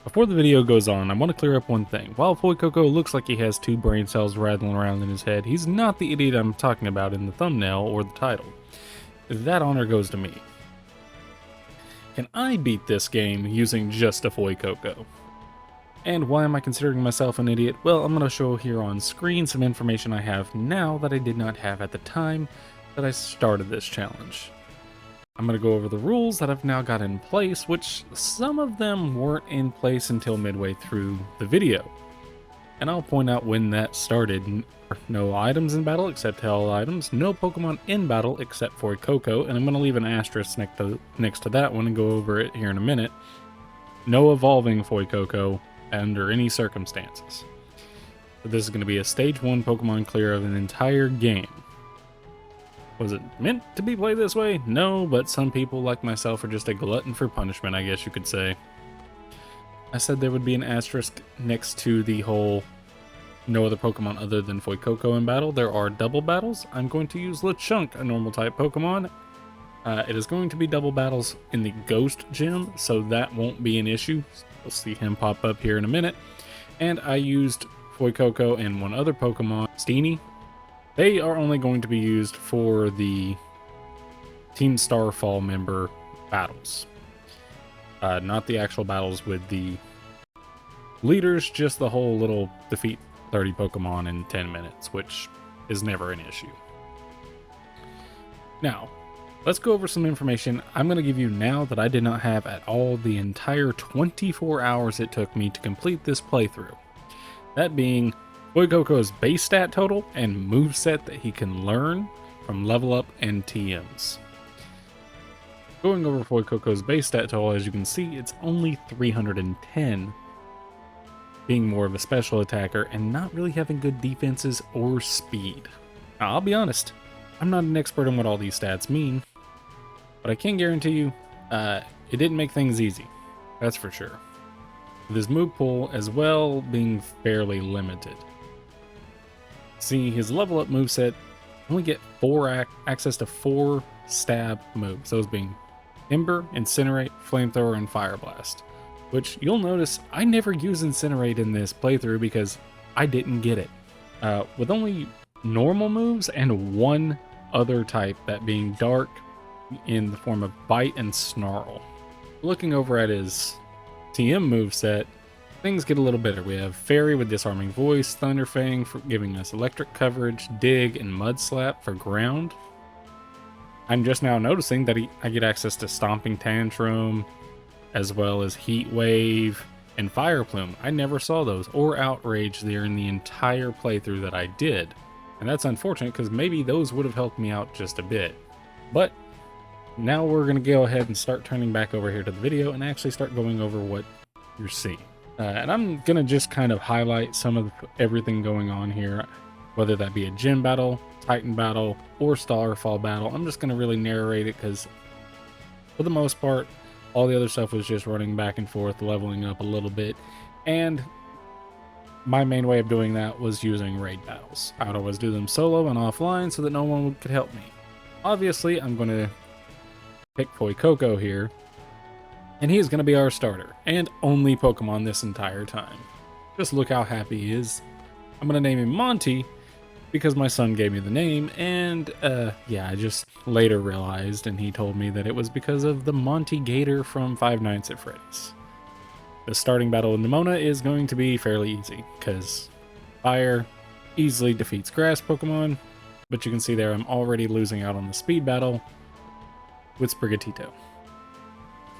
Before the video goes on, I want to clear up one thing. While fuecoco looks like he has two brain cells rattling around in his head, he's not the idiot I'm talking about in the thumbnail or the title. That honor goes to me. Can I beat this game using just a fuecoco? And why am I considering myself an idiot? Well, I'm going to show here on screen some information I have now that I did not have at the time that I started this challenge. I'm going to go over the rules that I've now got in place, which some of them weren't in place until midway through the video. And I'll point out when that started. No items in battle except hell items, no Pokemon in battle except for fuecoco, and I'm going to leave an asterisk next to that one and go over it here in a minute. No evolving fuecoco under any circumstances. But this is going to be a stage 1 Pokemon clear of an entire game. Was it meant to be played this way? No, but some people like myself are just a glutton for punishment, I guess you could say. I said there would be an asterisk next to the whole no other Pokemon other than fuecoco in battle. There are double battles. I'm going to use Lechonk, a normal type Pokemon. It is going to be double battles in the Ghost Gym, so that won't be an issue. You'll see him pop up here in a minute. And I used fuecoco and one other Pokemon, Steenie. They are only going to be used for the Team Starfall member battles. Not the actual battles with the leaders, just the whole little defeat 30 Pokemon in 10 minutes, which is never an issue. Now, let's go over some information I'm going to give you now that I did not have at all the entire 24 hours it took me to complete this playthrough. That being fuecoco's base stat total and moveset that he can learn from level up and TMs. Going over fuecoco's base stat total, as you can see, it's only 310, being more of a special attacker and not really having good defenses or speed. Now, I'll be honest, I'm not an expert on what all these stats mean, but I can guarantee you, it didn't make things easy. That's for sure. With his move pool as well being fairly limited. See, his level up moveset only get access to 4 stab moves, those being Ember, Incinerate, Flamethrower, and Fire Blast. Which you'll notice I never use Incinerate in this playthrough because I didn't get it. With only normal moves and one other type, that being Dark in the form of Bite and Snarl. Looking over at his TM moveset, things get a little better. We have Fairy with Disarming Voice, Thunderfang for giving us electric coverage, Dig, and Mud Slap for ground. I'm just now noticing that I get access to Stomping Tantrum, as well as Heat Wave and Fire Plume. I never saw those, or Outrage there in the entire playthrough that I did. And that's unfortunate because maybe those would have helped me out just a bit. But now we're going to go ahead and start turning back over here to the video and actually start going over what you're seeing. And I'm going to just kind of highlight some of everything going on here, whether that be a gym battle, Titan battle, or Starfall battle. I'm just going to really narrate it because for the most part, all the other stuff was just running back and forth, leveling up a little bit. And my main way of doing that was using raid battles. I would always do them solo and offline so that no one could help me. Obviously, I'm going to pick fuecoco here. And he is going to be our starter, and only Pokemon this entire time. Just look how happy he is. I'm going to name him Monty, because my son gave me the name, and yeah, I just later realized, and he told me that it was because of the Monty Gator from Five Nights at Freddy's. The starting battle in Nimona is going to be fairly easy, because Fire easily defeats Grass Pokemon, but you can see there I'm already losing out on the speed battle with Sprigatito.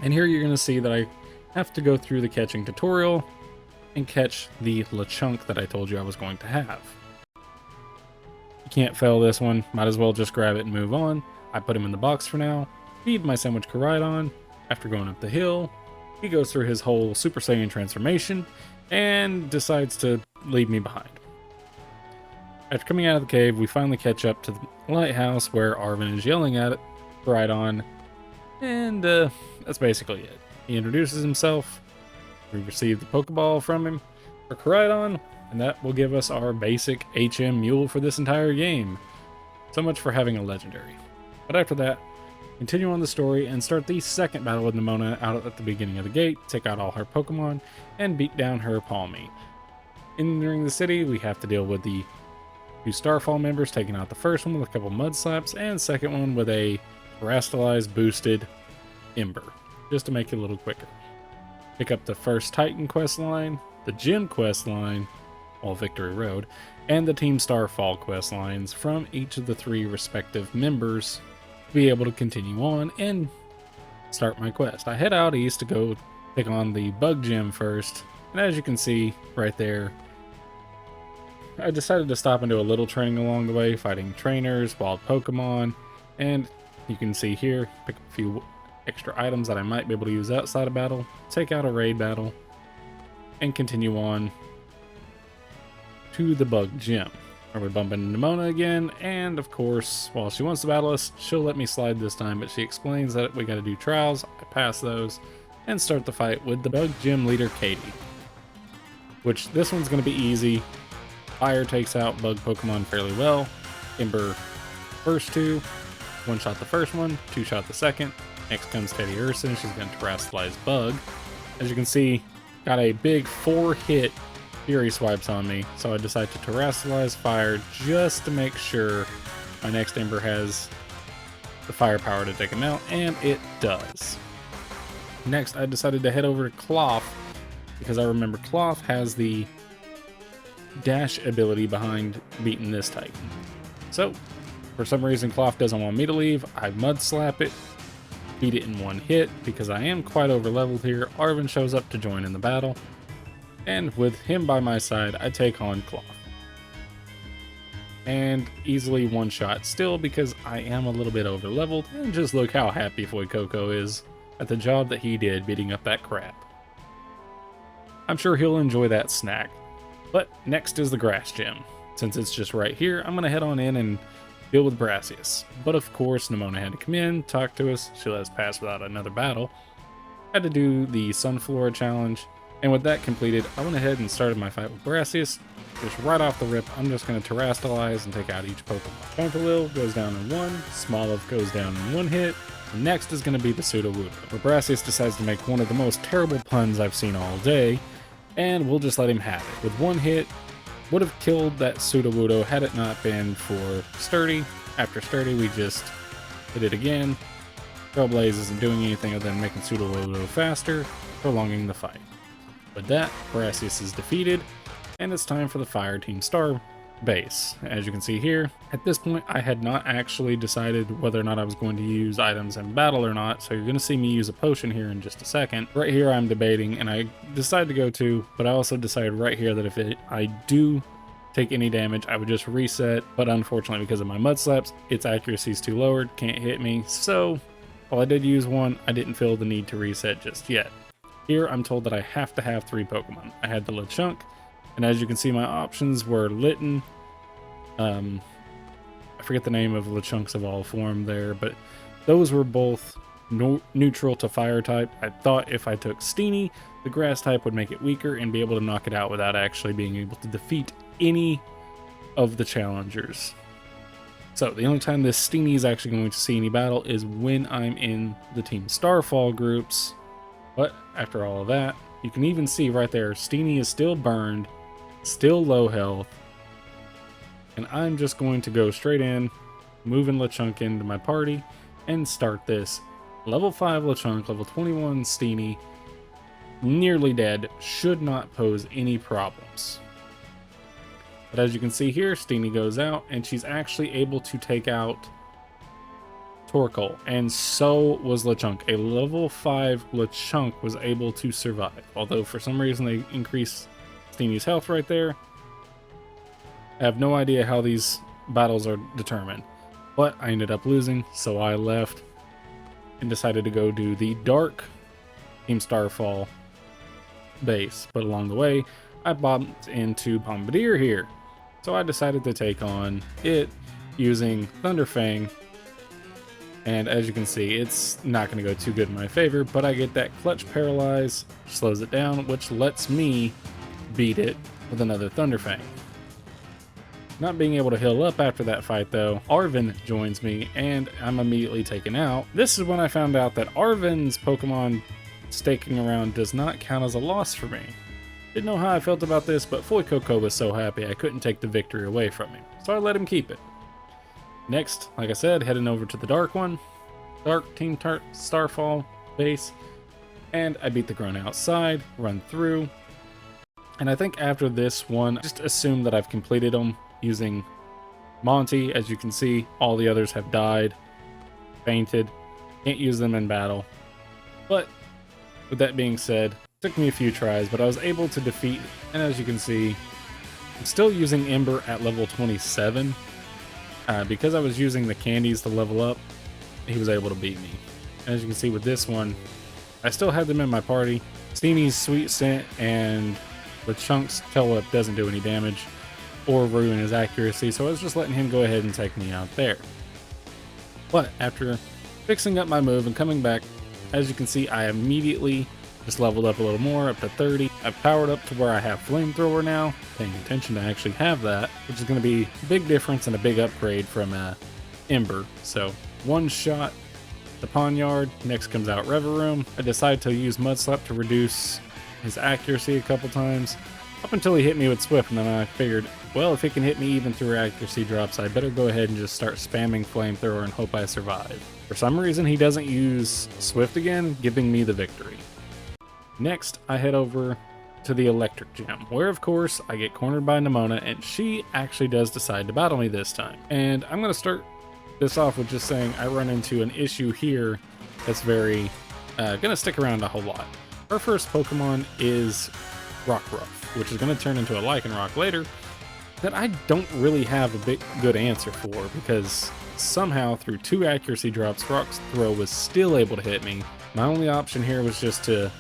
And here you're going to see that I have to go through the catching tutorial and catch the Lechonk that I told you I was going to have. You can't fail this one, might as well just grab it and move on. I put him in the box for now, feed my sandwich Koraidon. After going up the hill, he goes through his whole Super Saiyan transformation and decides to leave me behind. After coming out of the cave, we finally catch up to the lighthouse where Arven is yelling at Koraidon, and that's basically it. He introduces himself, we receive the Pokeball from him for Koraidon, and that will give us our basic HM Mule for this entire game. So much for having a legendary. But after that, continue on the story and start the second battle with Nimona out at the beginning of the gate, take out all her Pokemon, and beat down her Palmy. Entering the city, we have to deal with the two Starfall members, taking out the first one with a couple Mud Slaps, and second one with a Terastallized boosted Ember, just to make it a little quicker. Pick up the first Titan quest line, the Gym quest line, well, Victory Road, and the Team Starfall quest lines from each of the three respective members to be able to continue on and start my quest. I head out east to go pick on the Bug Gym first, and as you can see right there, I decided to stop and do a little training along the way, fighting trainers, wild Pokemon, and you can see here, pick up a few extra items that I might be able to use outside of battle, take out a raid battle, and continue on to the Bug Gym, where we bump into Nimona again, and of course, while she wants to battle us, she'll let me slide this time, but she explains that we gotta do trials, I pass those, and start the fight with the Bug Gym leader, Katie. Which, this one's gonna be easy. Fire takes out bug Pokemon fairly well. Ember first two, one-shot the first one, two-shot the second. Next comes Teddy Urson, she's gonna Terastallize Bug. As you can see, got a big 4-hit Fury Swipes on me, so I decide to Terastallize Fire just to make sure my next Ember has the firepower to take him out, and it does. Next, I decided to head over to Cloth, because I remember Cloth has the dash ability behind beating this Titan. So, for some reason Cloth doesn't want me to leave, I Mud Slap it, beat it in one hit, because I am quite over leveled here. Arven shows up to join in the battle, and with him by my side, I take on Cloth. And easily one-shot still, because I am a little bit over leveled, and just look how happy fuecoco is at the job that he did beating up that crap. I'm sure he'll enjoy that snack. But next is the Grass Gym. Since it's just right here, I'm going to head on in and deal with Brassius. But of course, Nimona had to come in, talk to us. She let us pass without another battle. Had to do the Sunflora challenge. And with that completed, I went ahead and started my fight with Brassius. Just right off the rip, I'm just going to Terastallize and take out each Pokemon. Tonkalil goes down in one, Smoliv goes down in one hit. And next is going to be the Sudowoodo, where Brassius decides to make one of the most terrible puns I've seen all day. And we'll just let him have it. With one hit, would have killed that Sudowoodo had it not been for Sturdy. After Sturdy, we just hit it again. Trailblaze isn't doing anything other than making Sudowoodo faster, prolonging the fight. With that, Brassius is defeated, and it's time for the Fire Team Star base. As you can see here, at this point I had not actually decided whether or not I was going to use items in battle or not, so you're going to see me use a potion here in just a second. Right here I'm debating, and I decided to go to, but I also decided right here that if I do take any damage, I would just reset, but unfortunately because of my Mud Slaps, its accuracy is too lowered, can't hit me, so while I did use one, I didn't feel the need to reset just yet. Here I'm told that I have to have 3 Pokemon. I had the Lechonk, and as you can see, my options were Litten. I forget the name of Lechonks Evolve form there, but those were both neutral to fire type. I thought if I took Steenie, the grass type would make it weaker and be able to knock it out without actually being able to defeat any of the challengers. So the only time this Steenie is actually going to see any battle is when I'm in the Team Starfall groups. But after all of that, you can even see right there, Steenie is still burned, still low health, and I'm just going to go straight in, moving Lechonk into my party, and start this. Level 5 Lechonk, level 21 Steenie, nearly dead, should not pose any problems. But as you can see here, Steenie goes out, and she's actually able to take out Torkoal, and so was Lechonk. A level 5 Lechonk was able to survive, although for some reason they increased Steenie's health right there. I have no idea how these battles are determined, but I ended up losing, so I left and decided to go do the Dark Team Starfall base. But along the way, I bumped into Bombardier here, so I decided to take on it using Thunderfang. And as you can see, it's not going to go too good in my favor, but I get that Clutch Paralyze, slows it down, which lets me beat it with another Thunderfang. Not being able to heal up after that fight though, Arven joins me and I'm immediately taken out. This is when I found out that Arven's Pokemon staking around does not count as a loss for me. Didn't know how I felt about this, but fuecoco was so happy I couldn't take the victory away from him, so I let him keep it. Next, like I said, heading over to the Dark Team Starfall base, and I beat the Grown outside, run through, and I think after this one, just assume that I've completed them using Monty. As you can see, all the others have died, fainted, can't use them in battle. But with that being said, it took me a few tries, but I was able to defeat, and as you can see, I'm still using Ember at level 27. Because I was using the candies to level up, he was able to beat me. And as you can see with this one, I still had them in my party. Steeny's Sweet Scent and the Chunk's Tail Whip doesn't do any damage or ruin his accuracy, so I was just letting him go ahead and take me out there. But after fixing up my move and coming back, as you can see, I immediately just leveled up a little more, up to 30. I've powered up to where I have Flamethrower now, paying attention to actually have that, which is going to be a big difference and a big upgrade from Ember. So, one shot the Ponyard, next comes out Reverum. I decided to use Mud Slap to reduce his accuracy a couple times, up until he hit me with Swift, and then I figured, well, if he can hit me even through accuracy drops, I better go ahead and just start spamming Flamethrower and hope I survive. For some reason, he doesn't use Swift again, giving me the victory. Next, I head over to the Electric Gym, where of course I get cornered by Nimona, and she actually does decide to battle me this time. And I'm going to start this off with just saying I run into an issue here that's very going to stick around a whole lot. Our first Pokemon is Rockruff, which is going to turn into a Lycanroc later, that I don't really have a good answer for, because somehow through 2 accuracy drops, Rock's Throw was still able to hit me. My only option here was just to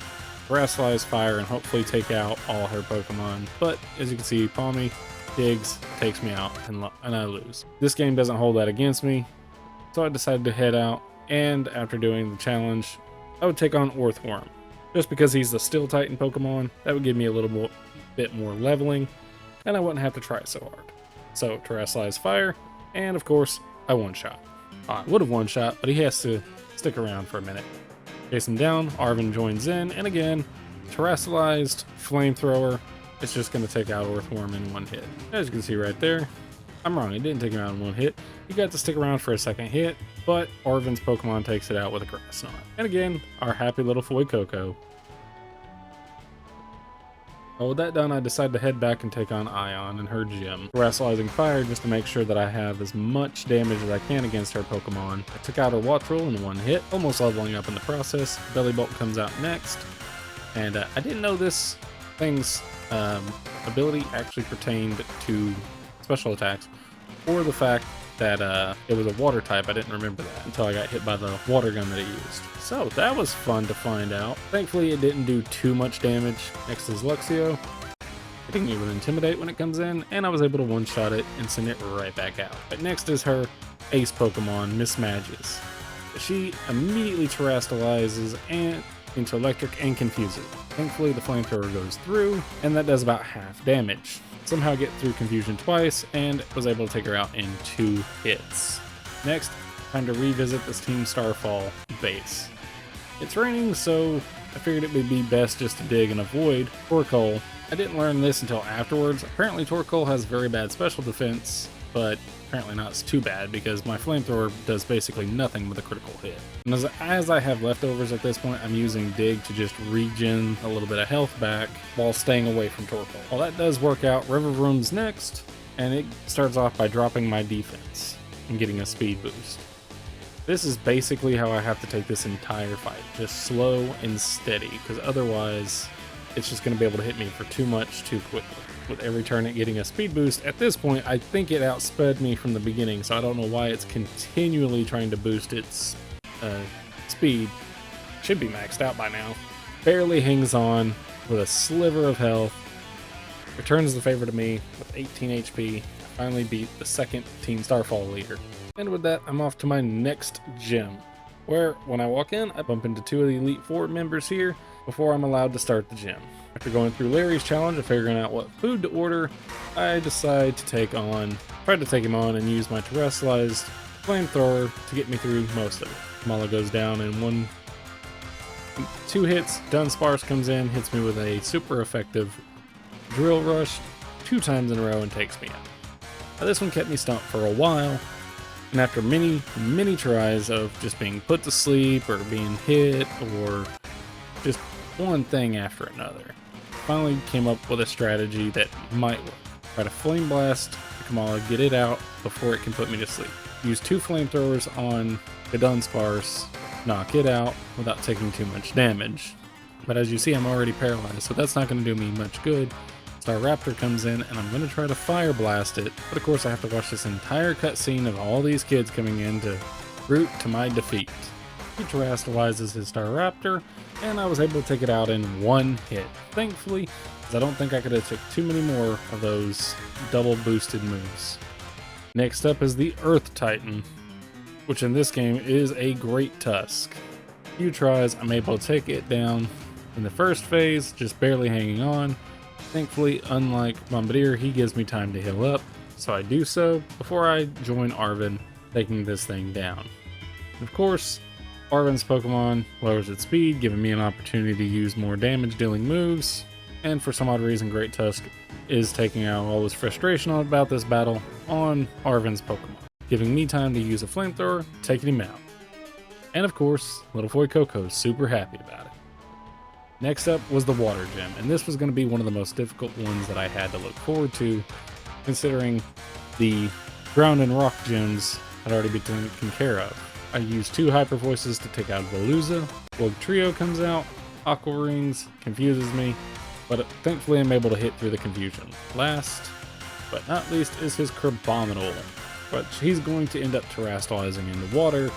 Terastallize Fire and hopefully take out all her Pokemon, but as you can see, Palmy digs, takes me out, and I lose. This game doesn't hold that against me, so I decided to head out, and after doing the challenge, I would take on Orthworm. Just because he's the Steel Titan Pokemon, that would give me a little bit more leveling, and I wouldn't have to try so hard. So, Terastallize Fire, and of course, I one-shot. I would have one-shot, but he has to stick around for a minute. Chase him down, Arven joins in, and again, Terastallized Flamethrower. It's just going to take out Orthworm in one hit. As you can see right there, I'm wrong, it didn't take him out in one hit. He got to stick around for a second hit, but Arven's Pokemon takes it out with a Grass Knot. And again, our happy little fuecoco. Well, with that done, I decided to head back and take on Ion in her gym, Terastallizing Fire just to make sure that I have as much damage as I can against her Pokemon. I took out her Wattrel in one hit, almost leveling up in the process. Bellybolt comes out next, and I didn't know this thing's ability actually pertained to special attacks, or the fact that it was a water type. I didn't remember that until I got hit by the water gun that it used. So that was fun to find out. Thankfully, it didn't do too much damage. Next is Luxio. It didn't even intimidate when it comes in, and I was able to one-shot it and send it right back out. But next is her ace Pokemon, Miss Magis. She immediately terastallizes and into electric and confuses. Thankfully, the Flamethrower goes through, and that does about half damage. Somehow get through confusion twice, and was able to take her out in 2 hits. Next, time to revisit this Team Starfall base. It's raining, so I figured it would be best just to dig and avoid Torkoal. I didn't learn this until afterwards. Apparently Torkoal has very bad special defense, but apparently not too bad because my Flamethrower does basically nothing with a critical hit. And as I have leftovers at this point, I'm using Dig to just regen a little bit of health back while staying away from Torkoal. Well, that does work out. Reveroom's next, and it starts off by dropping my defense and getting a speed boost. This is basically how I have to take this entire fight, just slow and steady, because otherwise it's just going to be able to hit me for too much too quickly. With every turn it getting a speed boost, at this point I think it outsped me from the beginning, so I don't know why it's continually trying to boost its speed. Should be maxed out by now. Barely hangs on with a sliver of health. Returns the favor to me with 18 HP. I finally beat the second Team Starfall leader. And with that, I'm off to my next gym, where when I walk in, I bump into 2 of the Elite Four members here before I'm allowed to start the gym. I After going through Larry's challenge of figuring out what food to order, I decide to try to take him on and use my terrestrialized flamethrower to get me through most of it. Kamala goes down in 2 hits. Dunsparce comes in, hits me with a super effective drill rush 2 times in a row and takes me out. Now, this one kept me stumped for a while, and after many tries of just being put to sleep or being hit or just one thing after another, finally came up with a strategy that might work. Try to flame blast the Kamala, get it out before it can put me to sleep. Use 2 flamethrowers on the Dunsparce, knock it out without taking too much damage. But as you see, I'm already paralyzed, so that's not going to do me much good. Staraptor comes in, and I'm going to try to fire blast it, but of course I have to watch this entire cutscene of all these kids coming in to root to my defeat. He terrestrializes his Staraptor, and I was able to take it out in 1 hit. Thankfully, because I don't think I could have took too many more of those double boosted moves. Next up is the Earth Titan, which in this game is a great tusk. A few tries, I'm able to take it down in the first phase, just barely hanging on. Thankfully, unlike Bombardier, he gives me time to heal up, so I do so before I join Arven, taking this thing down. And of course, Arven's Pokemon lowers its speed, giving me an opportunity to use more damage-dealing moves, and for some odd reason, Great Tusk is taking out all this frustration about this battle on Arven's Pokemon, giving me time to use a flamethrower, taking him out. And of course, little fuecoco is super happy about it. Next up was the Water Gym, and this was going to be one of the most difficult ones that I had to look forward to, considering the Ground and Rock gyms had already been taken care of. I used 2 Hyper Voices to take out Veluza. Slug Trio comes out, Aqua Rings confuses me, but thankfully I'm able to hit through the confusion. Last, but not least, is his Crabominal, but he's going to end up terrestrializing in the water,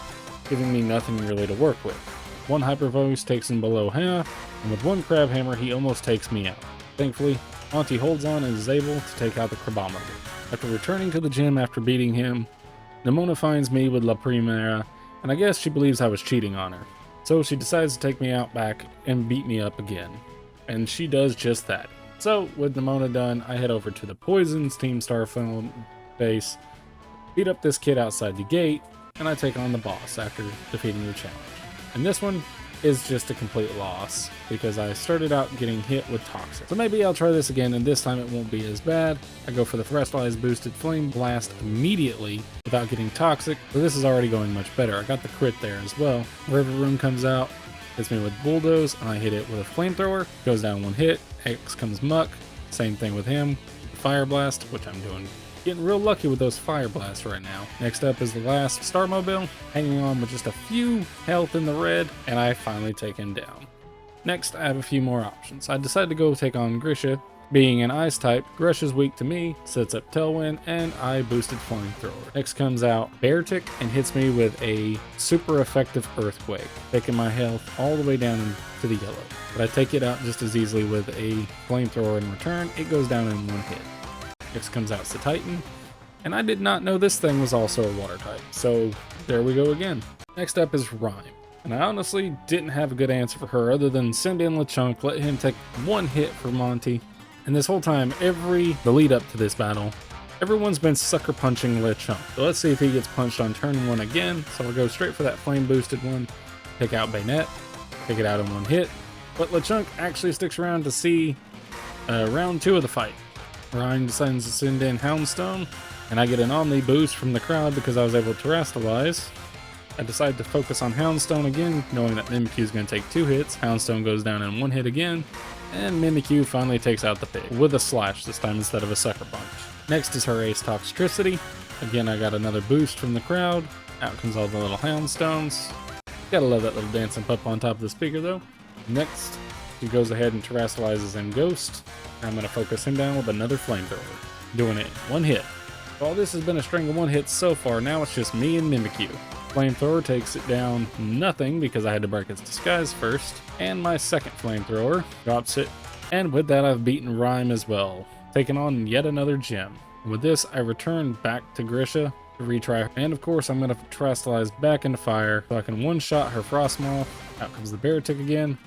giving me nothing really to work with. 1 Hyper Voice takes him below half, and with 1 Crab Hammer he almost takes me out. Thankfully, Monty holds on and is able to take out the Crabominal. After returning to the gym after beating him, Nimona finds me with La Primera, and I guess she believes I was cheating on her. So she decides to take me out back and beat me up again. And she does just that. So, with Nimona done, I head over to the Poison's Team Starfield base, beat up this kid outside the gate, and I take on the boss after defeating the challenge. And this one is just a complete loss, because I started out getting hit with Toxic. So maybe I'll try this again, and this time it won't be as bad. I go for the Terrestrialized Boosted Flame Blast immediately without getting Toxic, so this is already going much better. I got the crit there as well. River Room comes out, hits me with Bulldoze, and I hit it with a Flamethrower. Goes down 1 hit. X comes Muck. Same thing with him. Fire Blast, which I'm doing. Getting real lucky with those Fire Blasts right now. Next up is the last Starmobile, hanging on with just a few health in the red, and I finally take him down. Next, I have a few more options. I decided to go take on Grisha. Being an Ice type, Grisha's weak to me, sets up Tailwind, and I boosted Flamethrower. Next comes out Beartic and hits me with a super effective Earthquake, taking my health all the way down to the yellow. But I take it out just as easily with a Flamethrower in return. It goes down in 1 hit. Next comes out Titan, and I did not know this thing was also a water type, so there we go again. Next up is Rhyme, and I honestly didn't have a good answer for her other than send in LeChunk, let him take 1 hit for Monty, and this whole time, the lead up to this battle, everyone's been sucker punching LeChunk. So let's see if he gets punched on turn 1 again, so I'll go straight for that flame boosted one, take out Bayonet, take it out in 1 hit, but LeChunk actually sticks around to see round 2 of the fight. Ryan decides to send in Houndstone, and I get an Omni boost from the crowd because I was able to terrestrialize. I decide to focus on Houndstone again, knowing that Mimikyu is going to take 2 hits. Houndstone goes down in 1 hit again, and Mimikyu finally takes out the pig with a slash this time instead of a sucker punch. Next is her Ace Toxtricity. Again, I got another boost from the crowd. Out comes all the little Houndstones. Gotta love that little dancing pup on top of the speaker though. Next, he goes ahead and terrestrializes in Ghost. I'm going to focus him down with another Flamethrower, doing it in 1 hit. While this has been a string of 1 hits so far, now it's just me and Mimikyu. Flamethrower takes it down nothing because I had to break its disguise first, and my second Flamethrower drops it, and with that I've beaten Rhyme as well, taking on yet another gem. With this, I return back to Grisha to retry, and of course I'm going to terrestrialize back into fire so I can one-shot her Frostmoth. Out comes the Beartic again.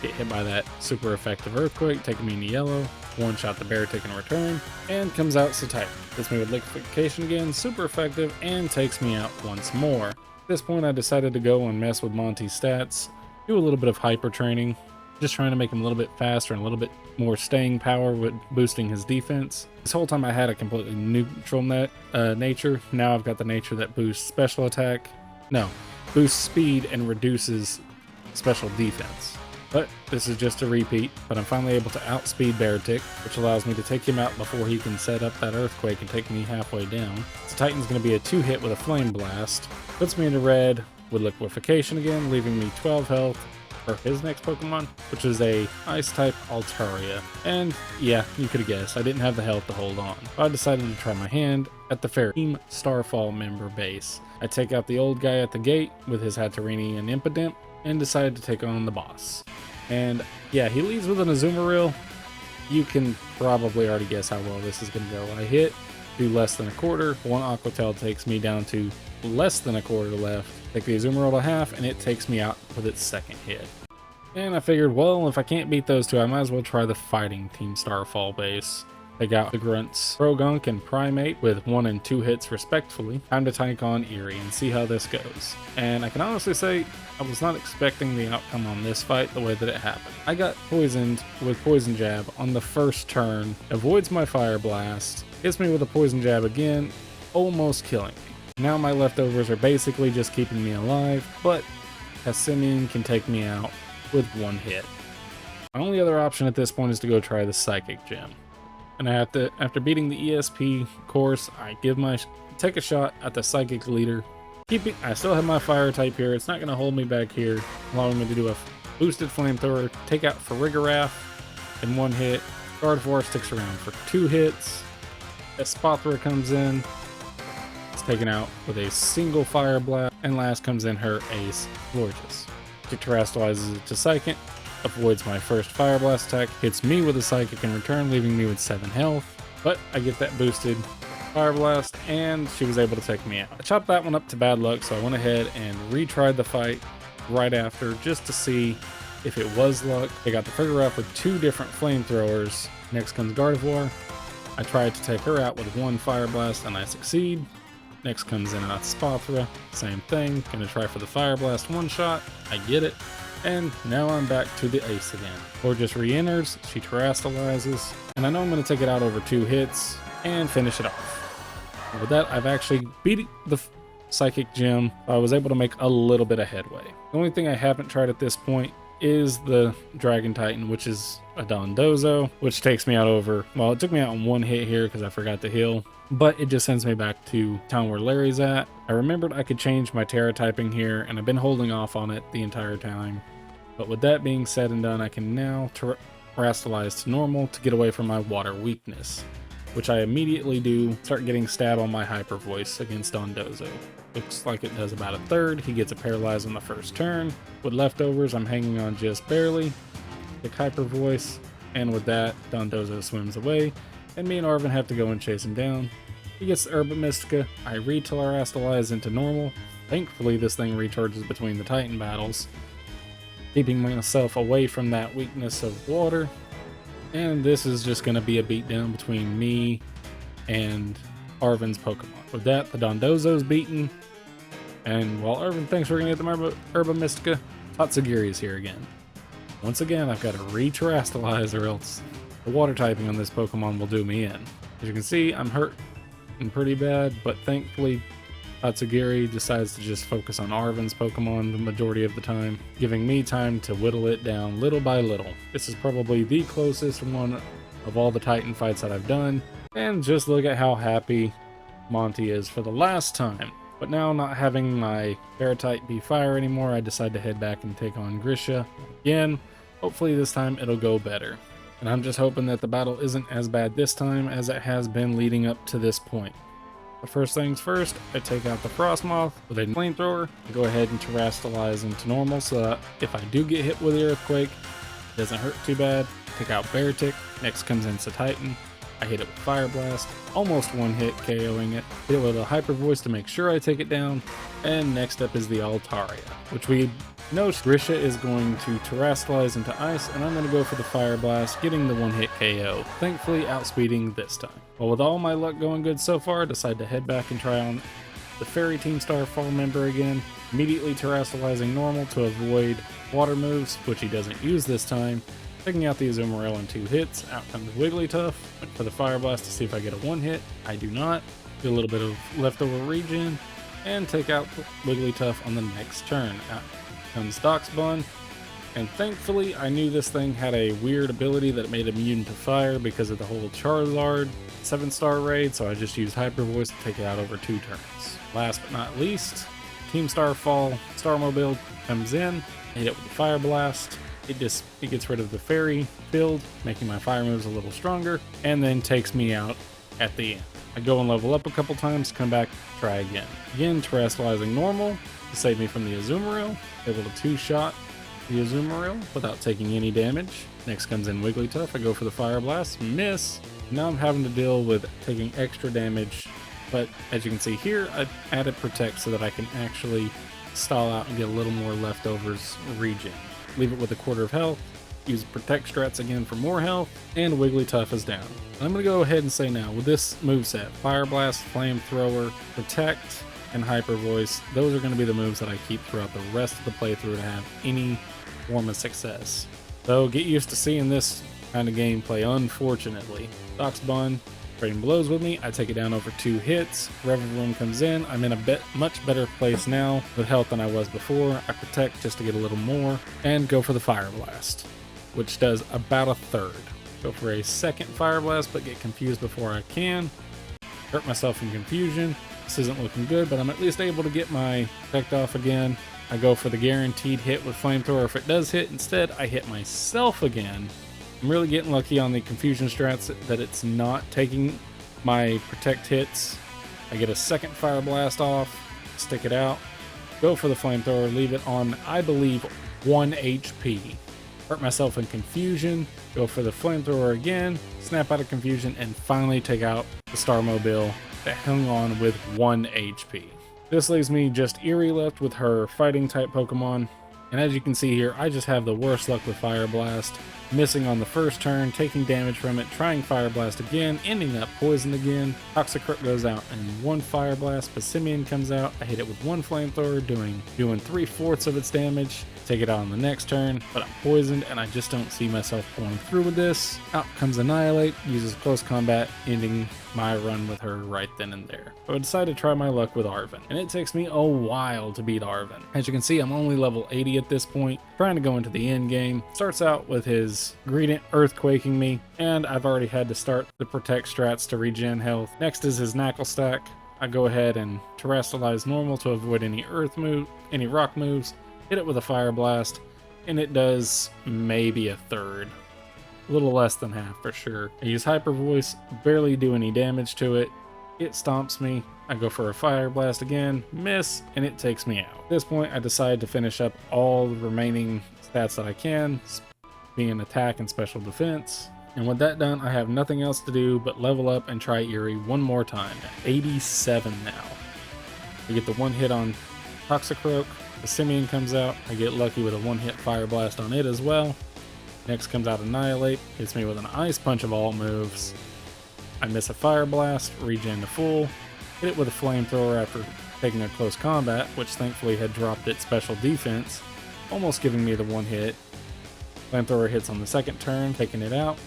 get hit by that super effective earthquake, taking me into yellow. One shot the Beartic in return, and comes out Titan. Hits me with liquefaction again, super effective, and takes me out once more. At this point, I decided to go and mess with Monty's stats, do a little bit of hyper training, just trying to make him a little bit faster and a little bit more staying power with boosting his defense. This whole time I had a completely neutral nature. Now I've got the nature that boosts special attack. No, boosts speed and reduces special defense. But this is just a repeat, but I'm finally able to outspeed Beartic, which allows me to take him out before he can set up that earthquake and take me halfway down. So Titan's going to be a 2-hit with a Flame Blast. Puts me into red with liquefaction again, leaving me 12 health for his next Pokemon, which is a Ice-type Altaria. And yeah, you could have guessed, I didn't have the health to hold on. So I decided to try my hand at the fair Team Starfall member base. I take out the old guy at the gate with his Hatterene and Impidimp, and decided to take on the boss. And yeah, he leads with an Azumarill. You can probably already guess how well this is going to go. I hit, do less than a quarter. One Aqua Tail takes me down to less than a quarter left. Take the Azumarill to half, and it takes me out with its second hit. And I figured, well, if I can't beat those two, I might as well try the fighting Team Starfall base. Take out the Grunts, Progunk and Primate with 1 and 2 hits respectively. Time to take on Erie and see how this goes. And I can honestly say, I was not expecting the outcome on this fight the way that it happened. I got poisoned with Poison Jab on the first turn, avoids my Fire Blast, hits me with a Poison Jab again, almost killing me. Now my leftovers are basically just keeping me alive, but Passimian can take me out with 1 hit. My only other option at this point is to go try the Psychic Gem. And I have to, after beating the ESP course, I take a shot at the Psychic Leader. I still have my Fire type here. It's not going to hold me back here, allowing me to do a boosted Flamethrower, take out Farigiraf in 1 hit. Gardevoir sticks around for 2 hits. Espathra comes in. It's taken out with a single Fire Blast. And last comes in her ace, Gorgeous. She terastallizes it to Psychic. Avoids my first Fire Blast attack, hits me with a Psychic in return, leaving me with 7 health. But I get that boosted Fire Blast, and she was able to take me out. I chopped that one up to bad luck, so I went ahead and retried the fight right after, just to see if it was luck. I got the Farigiraf with 2 different Flamethrowers. Next comes Gardevoir. I tried to take her out with 1 Fire Blast, and I succeed. Next comes in Espathra, same thing. Gonna try for the Fire Blast 1 shot. I get it. And now I'm back to the ace again. Gorgeous re-enters, she terastallizes, and I know I'm going to take it out over 2 hits and finish it off. And with that, I've actually beat the Psychic Gem. I was able to make a little bit of headway. The only thing I haven't tried at this point is the Dragon Titan, which is a Dondozo, which takes me out over, well, it took me out in 1 hit here because I forgot to heal, but it just sends me back to town where Larry's at. I remembered I could change my Terra typing here, and I've been holding off on it the entire time. But with that being said and done, I can now terastallize to normal to get away from my water weakness, which I immediately do. Start getting stab on my Hyper Voice against Dondozo. Looks like it does about a third. He gets a paralyze on the first turn. With leftovers, I'm hanging on just barely. Pick Hyper Voice, and with that, Dondozo swims away, and me and Arvin have to go and chase him down. He gets the Herba Mystica. I re-terastallize into normal. Thankfully, this thing recharges between the Titan battles, keeping myself away from that weakness of water. And this is just going to be a beatdown between me and Arvin's Pokemon. With that, the Dondozo's beaten, and while Arvin thinks we're going to get the Herba Mystica, Tatsugiri is here again. Once again, I've got to re-terastallize, or else the water typing on this Pokemon will do me in. As you can see, I'm hurt and pretty bad, but thankfully Tatsugiri decides to just focus on Arvin's Pokemon the majority of the time, giving me time to whittle it down little by little. This is probably the closest one of all the Titan fights that I've done, and just look at how happy Monty is for the last time. But now, not having my Fairy-type be fire anymore, I decide to head back and take on Grisha again. Hopefully this time it'll go better. And I'm just hoping that the battle isn't as bad this time as it has been leading up to this point. But first things first, I take out the Frostmoth with a Flamethrower, go ahead and terastallize into normal so that if I do get hit with the Earthquake, it doesn't hurt too bad. Take out Beartic, next comes in Titan, I hit it with Fire Blast, almost one hit KOing it. Hit it with a Hyper Voice to make sure I take it down. And next up is the Altaria, which we know Grisha is going to Terrasilize into Ice, and I'm going to go for the Fire Blast, getting the one hit KO, thankfully outspeeding this time. Well, with all my luck going good so far, I decide to head back and try on the Fairy Team Star Fall member again, immediately Terrasilizing normal to avoid water moves, which he doesn't use this time. Taking out the Azumarill in 2 hits, out comes Wigglytuff. Went for the Fire Blast to see if I get a 1-hit. I do not. Do a little bit of leftover regen, and take out Wigglytuff on the next turn. Out comes Doxbun, and thankfully I knew this thing had a weird ability that made it immune to fire because of the whole Charizard 7-star raid, so I just used Hyper Voice to take it out over 2 turns. Last but not least, Team Star Fall Starmobile comes in, hit it with the Fire Blast. It gets rid of the fairy field, making my fire moves a little stronger, and then takes me out at the end. I go and level up a couple times, come back, try again. Again, Terrasilizing normal to save me from the Azumarill, able to 2-shot the Azumarill without taking any damage. Next comes in Wigglytuff, I go for the Fire Blast, miss. Now I'm having to deal with taking extra damage, but as you can see here, I've added Protect so that I can actually stall out and get a little more leftovers regen. Leave it with a quarter of health, use Protect strats again for more health, and Wigglytuff is down. I'm going to go ahead and say now, with this moveset, Fire Blast, Flamethrower, Protect, and Hyper Voice, those are going to be the moves that I keep throughout the rest of the playthrough to have any form of success. So get used to seeing this kind of gameplay, unfortunately. Doxbun trading blows with me, I take it down over 2 hits, Reverie comes in, I'm in a much better place now with health than I was before. I Protect just to get a little more, and go for the Fire Blast, which does about a third. Go for a second Fire Blast, but get confused before I can. Hurt myself in confusion. This isn't looking good, but I'm at least able to get my Protect off again. I go for the guaranteed hit with Flamethrower. If it does hit, instead I hit myself again. I'm really getting lucky on the confusion strats that it's not taking my Protect hits. I get a second Fire Blast off, stick it out, go for the Flamethrower, leave it on, I believe, 1 HP. Hurt myself in confusion, go for the Flamethrower again, snap out of confusion, and finally take out the Starmobile that hung on with 1 HP. This leaves me just Eerie left with her fighting type Pokemon, and as you can see here, I just have the worst luck with Fire Blast. Missing on the first turn, taking damage from it, trying Fire Blast again, ending up poisoned again. Toxicroak goes out in 1 Fire Blast, Passimian comes out, I hit it with 1 Flamethrower, doing 3/4 of its damage. Take it out on the next turn, but I'm poisoned and I just don't see myself pulling through with this. Out comes Annihilate, uses Close Combat, ending my run with her right then and there. So I decided to try my luck with Arven, and it takes me a while to beat Arven. As you can see, I'm only level 80 at this point, trying to go into the end game. Starts out with his Greedent earthquaking me, and I've already had to start the Protect strats to regen health. Next is his Knuckle Stack. I go ahead and Terrasilize normal to avoid any rock moves. Hit it with a Fire Blast, and it does maybe a third. A little less than half for sure. I use Hyper Voice, barely do any damage to it. It stomps me. I go for a Fire Blast again, miss, and it takes me out. At this point, I decide to finish up all the remaining stats that I can, being attack and special defense. And with that done, I have nothing else to do but level up and try Eerie one more time. At 87 now. I get the 1 hit on Toxicroak. The Passimian comes out. I get lucky with a 1-hit Fire Blast on it as well. Next comes out Annihilate. Hits me with an Ice Punch of all moves. I miss a Fire Blast, regen to full. Hit it with a Flamethrower after taking a close combat, which thankfully had dropped its special defense, almost giving me the 1 hit. Flamethrower hits on the second turn, taking it out.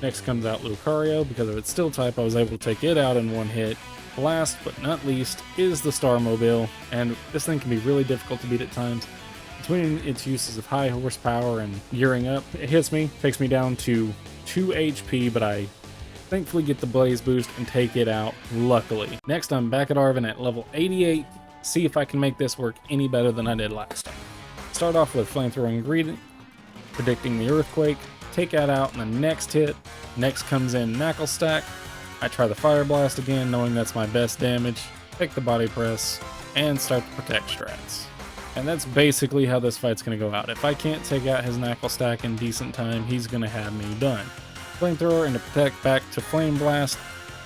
Next comes out Lucario. Because of its Steel type, I was able to take it out in 1 hit. Last but not least is the Starmobile, and this thing can be really difficult to beat at times. Between its uses of high horsepower and gearing up, it hits me, takes me down to 2 HP, but I thankfully get the Blaze Boost and take it out, luckily. Next, I'm back at Arven at level 88, see if I can make this work any better than I did last time. Start off with Flamethrower Ingredient, predicting the Earthquake, take that out in the next hit. Next comes in Knuckle Stack. I try the Fire Blast again, knowing that's my best damage, take the Body Press, and start the Protect strats. And that's basically how this fight's going to go out. If I can't take out his Knuckle Stack in decent time, he's going to have me done. Flamethrower into Protect back to Flame Blast.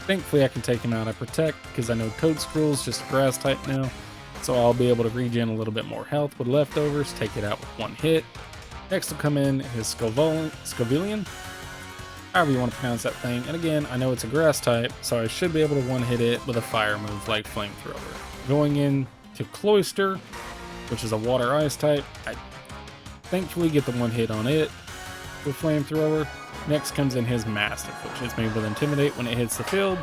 Thankfully I can take him out. I Protect because I know Toadstool's just a grass type now, so I'll be able to regen a little bit more health with leftovers, take it out with one hit. Next will come in his Scovilian, however you want to pronounce that thing, and again, I know it's a grass type, so I should be able to one-hit it with a fire move like Flamethrower. Going in to Cloyster, which is a water ice type, I thankfully get the one hit on it with Flamethrower. Next comes in his Mastiff, which hits me with Intimidate when it hits the field.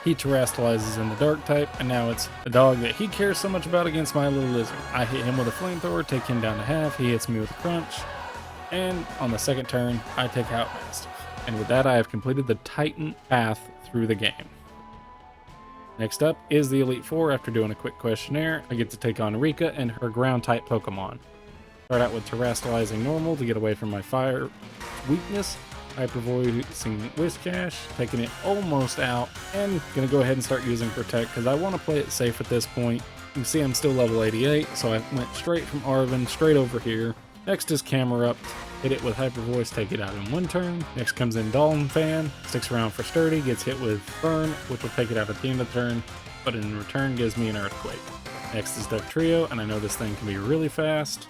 He terastallizes in the dark type, and now it's the dog that he cares so much about against my little lizard. I hit him with a Flamethrower, take him down to half, he hits me with a Crunch, and on the second turn, I take out Mastiff. And with that, I have completed the Titan path through the game. Next up is the Elite Four. After doing a quick questionnaire, I get to take on Rika and her ground type Pokemon. Start out with Terastallizing Normal to get away from my fire weakness. Hyper Voicing Whiscash, taking it almost out, and gonna go ahead and start using Protect because I want to play it safe at this point. You can see I'm still level 88, so I went straight from Arven straight over here. Next is Camerupt, hit it with Hyper Voice, take it out in one turn. Next comes in Dalton Fan, sticks around for Sturdy, gets hit with Burn, which will take it out at the end of the turn, but in return gives me an Earthquake. Next is Duck Trio, and I know this thing can be really fast.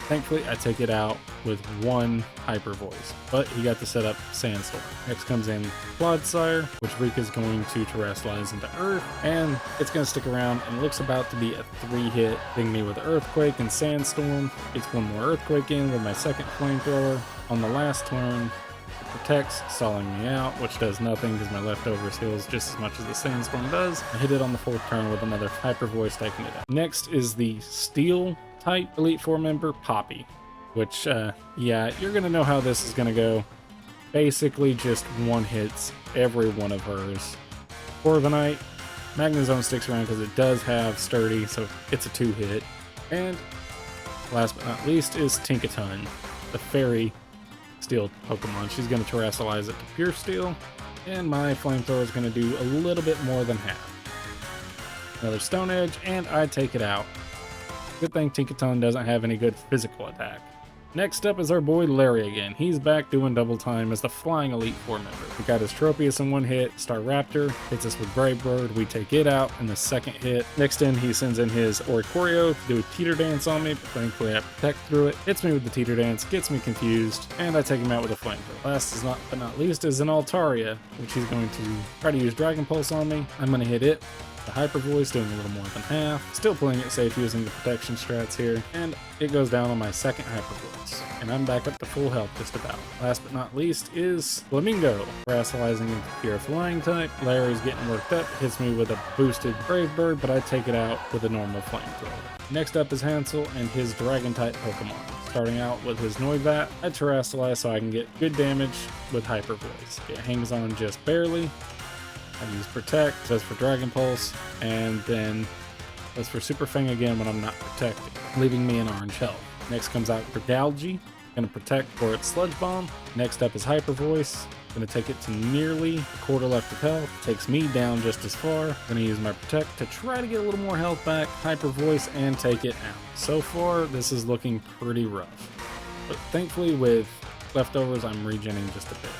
Thankfully, I take it out with one Hyper Voice, but he got to set up Sandstorm. Next comes in Clodsire, which Rika's going to terrestrialize into Earth, and it's going to stick around and looks about to be a 3-hit, hitting me with Earthquake and Sandstorm. It's one more Earthquake in with my second Flamethrower. On the last turn, it protects, stalling me out, which does nothing because my leftovers heals just as much as the Sandstorm does. I hit it on the fourth turn with another Hyper Voice, taking it out. Next is the Steel type Elite Four member, Poppy, which, yeah, you're gonna know how this is gonna go. Basically just one hits every one of hers. Corviknight, Magnezone sticks around because it does have Sturdy, so it's a 2-hit. And last but not least is Tinkaton, the fairy steel Pokemon. She's gonna terrestrialize it to pure steel, and my Flamethrower is gonna do a little bit more than half. Another Stone Edge, and I take it out. Good thing Tinkaton doesn't have any good physical attack. Next up is our boy Larry again. He's back doing double time as the Flying Elite Four member. We got his Tropius in one hit, Staraptor hits us with Brave Bird, we take it out in the second hit. Next in, he sends in his Oricorio to do a Teeter Dance on me, but thankfully I Protect through it. Hits me with the Teeter Dance, gets me confused, and I take him out with a Flamethrower. Last but not least is an Altaria, which he's going to try to use Dragon Pulse on me. I'm going to hit it. The Hyper Voice doing a little more than half. Still playing it safe using the protection strats here. And it goes down on my second Hyper Voice. And I'm back up to full health just about. Last but not least is Flamingo. Terastallizing into pure flying type. Larry's getting worked up. Hits me with a boosted Brave Bird, but I take it out with a normal Flamethrower. Next up is Hansel and his Dragon type Pokemon. Starting out with his Noibat, I Terastallize so I can get good damage with Hyper Voice. It hangs on just barely. I use Protect, does for Dragon Pulse, and then does for Super Fang again when I'm not protecting, leaving me in orange health. Next comes out Galgi, gonna Protect for its Sludge Bomb. Next up is Hyper Voice, gonna take it to nearly a quarter left of health, takes me down just as far. Gonna use my Protect to try to get a little more health back, Hyper Voice, and take it out. So far, this is looking pretty rough, but thankfully with leftovers, I'm regenning just a bit.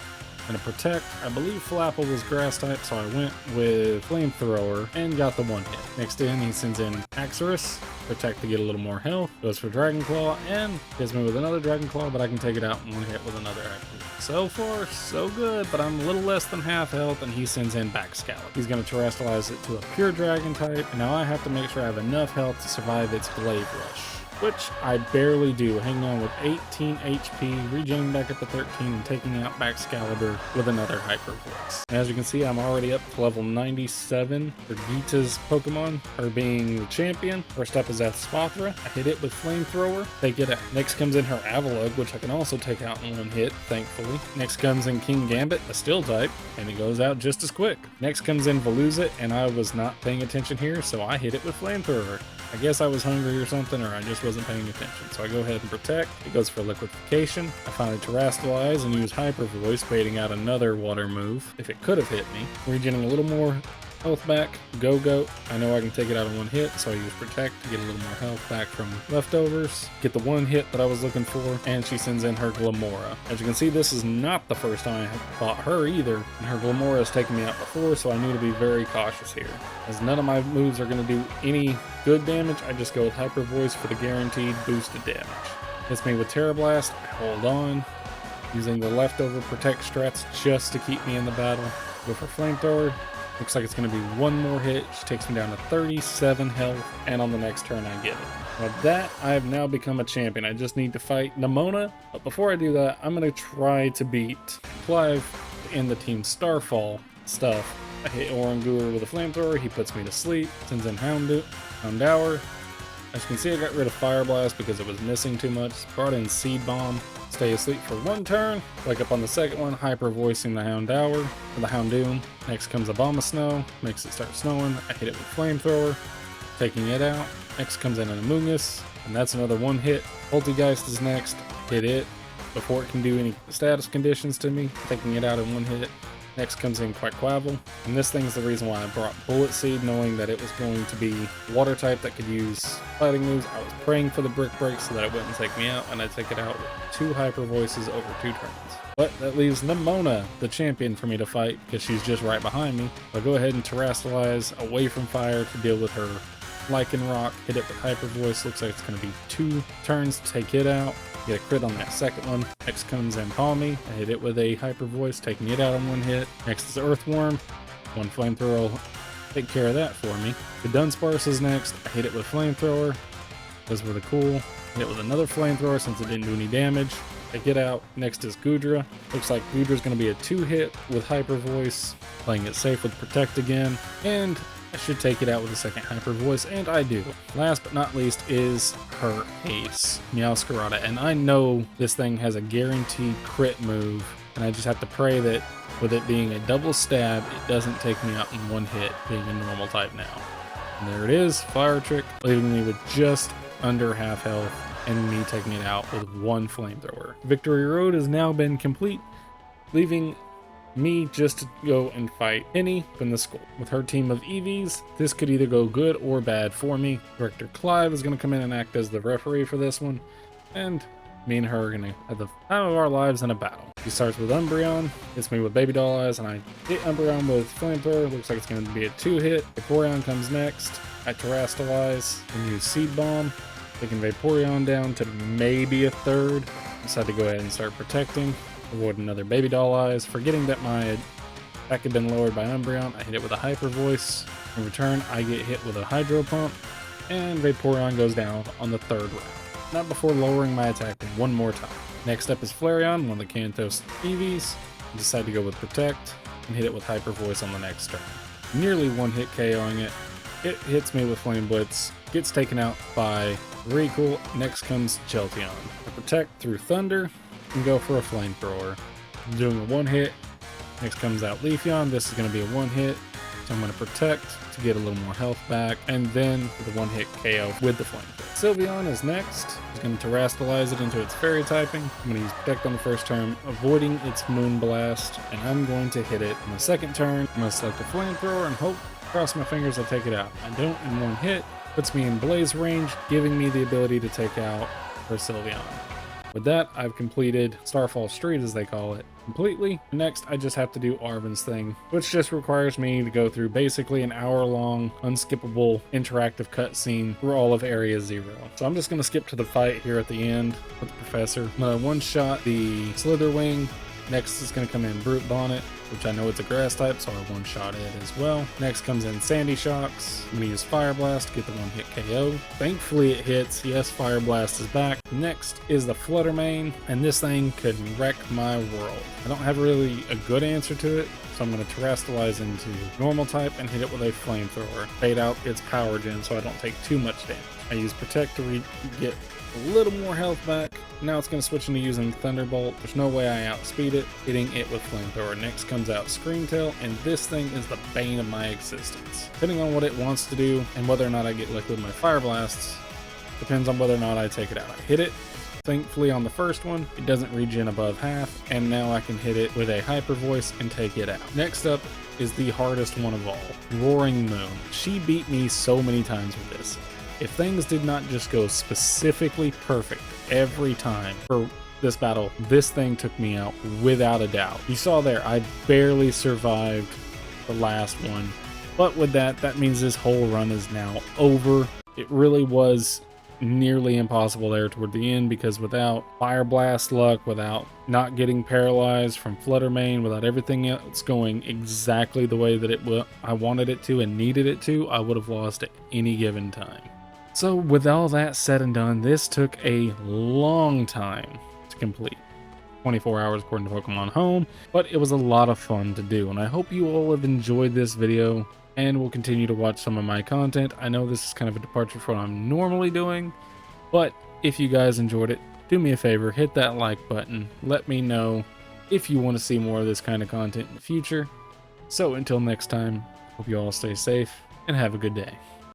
Gonna Protect. I believe Flapple was grass type, so I went with Flamethrower and got the one hit. Next in, he sends in Axorus. Protect to get a little more health. Goes for Dragon Claw and hits me with another Dragon Claw, but I can take it out in one hit with another active. So far, so good, but I'm a little less than half health, and he sends in Backscallop. He's gonna terrestrialize it to a pure Dragon type, and now I have to make sure I have enough health to survive its Glaive Rush, which I barely do, hanging on with 18 HP, regenerating back up to 13, and taking out Baxcalibur with another Hyper Voice. As you can see, I'm already up to level 97 for Gita's Pokemon, her being the champion. First up is Athspothra. I hit it with Flamethrower, take it out. Next comes in her Avalugg, which I can also take out in one hit, thankfully. Next comes in King Gambit, a Steel type, and it goes out just as quick. Next comes in Veluza, and I was not paying attention here, so I hit it with Flamethrower. I guess I was hungry or something, or I just wasn't paying attention. So I go ahead and Protect. It goes for Liquefaction. I finally Terastallize and use Hyper Voice, baiting out another water move if it could have hit me. Regenerating a little more health back. Go. I know I can take it out in one hit, so I use Protect to get a little more health back from leftovers. Get the one hit that I was looking for, and she sends in her Glamora. As you can see, this is not the first time I have fought her either, and her Glamora has taken me out before, so I need to be very cautious here. As none of my moves are going to do any good damage, I just go with Hyper Voice for the guaranteed boosted damage. Hits me with Terra Blast, I hold on, using the leftover Protect strats just to keep me in the battle. Go for Flamethrower. Looks like it's going to be one more hit. She takes me down to 37 health, and on the next turn I get it. With that, I have now become a champion. I just need to fight Nemona, but before I do that, I'm going to try to beat Clive in the Team Starfall stuff. I hit Oranguru with a Flamethrower, he puts me to sleep, sends in Houndour. As you can see, I got rid of Fire Blast because it was missing too much. Brought in Seed Bomb. Stay asleep for one turn, wake up on the second one, hyper voicing the Houndour, or the Houndoom. Next comes a Bomb of Snow, makes it start snowing. I hit it with Flamethrower, taking it out. Next comes in an Amoonguss, and that's another one hit. Poltergeist is next, hit it before it can do any status conditions to me, taking it out in one hit. Next comes in Quackquavel, and this thing's the reason why I brought Bullet Seed, knowing that it was going to be water type that could use fighting moves. I was praying for the Brick Break so that it wouldn't take me out, and I take it out with 2 Hyper Voices over 2 turns. But that leaves Nemona, the champion, for me to fight, because she's just right behind me. I'll go ahead and Terrastallize away from fire to deal with her Lycan Rock, hit it with Hyper Voice. Looks like it's going to be 2 turns to take it out. Get a crit on that second one. Next comes in Palmy. I hit it with a Hyper Voice, taking it out on one hit. Next is Earthworm. One Flamethrower will take care of that for me. The Dunsparce is next. I hit it with Flamethrower. Those were the cool. Hit it with another Flamethrower since it didn't do any damage. Take it out. Next is Goodra. Looks like Goodra's going to be a 2-hit with Hyper Voice. Playing it safe with Protect again. And I should take it out with a second Hyper Voice, and I do. Last but not least is her ace, Meowscarada, and I know this thing has a guaranteed crit move, and I just have to pray that with it being a double stab, it doesn't take me out in one hit, being a normal type now. And there it is, Fire Trick, leaving me with just under half health, and me taking it out with 1 Flamethrower. Victory Road has now been complete, leaving me just to go and fight Penny from the school. With her team of EVs, this could either go good or bad for me. Director Clive is going to come in and act as the referee for this one, and me and her are going to have the time of our lives in a battle. She starts with Umbreon, hits me with Baby Doll Eyes, and I hit Umbreon with Flamethrower. Looks like it's going to be a 2-hit. Vaporeon comes next. I Terrastallize and use Seed Bomb, taking Vaporeon down to maybe a 3rd. Decide to go ahead and start protecting. Avoid another Baby Doll Eyes, forgetting that my attack had been lowered by Umbreon. I hit it with a Hyper Voice. In return, I get hit with a Hydro Pump, and Vaporeon goes down on the 3rd round. Not before lowering my attack one more time. Next up is Flareon, one of the Kantos EVs. I decide to go with Protect, and hit it with Hyper Voice on the next turn. Nearly one-hit KOing it. It hits me with Flame Blitz, gets taken out by Recall. Next comes Jolteon. I Protect through Thunder, and go for a Flamethrower. Doing a 1-hit. Next comes out Leafeon. This is going to be a 1-hit, so I'm going to Protect to get a little more health back, and then the 1-hit KO with the Flamethrower. Sylveon is next. He's going to Terrastallize it into its Fairy typing. I'm going to use Protect on the first turn, avoiding its Moonblast, and I'm going to hit it on the second turn. I'm going to select a Flamethrower and hope, cross my fingers, I take it out. I don't in one hit. Puts me in Blaze range, giving me the ability to take out her Sylveon. With that, I've completed Starfall Street, as they call it, completely. Next, I just have to do Arven's thing, which just requires me to go through basically an hour-long, unskippable, interactive cutscene through all of Area 0. So I'm just going to skip to the fight here at the end with the Professor. I'm going to one-shot the Slitherwing. Next is going to come in Brute Bonnet, which I know it's a grass type, so I one-shot it as well. Next comes in Sandy Shocks. I'm going to use Fire Blast to get the 1-hit KO. Thankfully it hits. Yes, Fire Blast is back. Next is the Flutter Mane, and this thing could wreck my world. I don't have really a good answer to it, so I'm going to Terrastallize into Normal type and hit it with a Flamethrower. Fade out its Power Gen so I don't take too much damage. I use Protect to get a little more health back. Now it's going to switch into using Thunderbolt. There's no way I outspeed it, hitting it with Flamethrower. Next comes out Screamtail, and this thing is the bane of my existence. Depending on what it wants to do and whether or not I get lucky with my Fire Blasts, depends on whether or not I take it out. I hit it, Thankfully on the first one, it doesn't regen above half, and now I can hit it with a hyper voice and take it out. Next up is the hardest one of all, Roaring Moon. She beat me so many times with this. If things did not just go specifically perfect every time for this battle, this thing took me out without a doubt. You saw there, I barely survived the last one, but with that means this whole run is now over. It really was nearly impossible there toward the end, because without Fire Blast luck, without not getting paralyzed from Flutter Mane, without everything else going exactly the way that I wanted it to and needed it to, I would have lost at any given time. So with all that said and done, this took a long time to complete. 24 hours according to Pokemon Home, but it was a lot of fun to do, and I hope you all have enjoyed this video and will continue to watch some of my content. I know this is kind of a departure from what I'm normally doing, but if you guys enjoyed it, do me a favor, hit that like button. Let me know if you want to see more of this kind of content in the future. So until next time, hope you all stay safe and have a good day.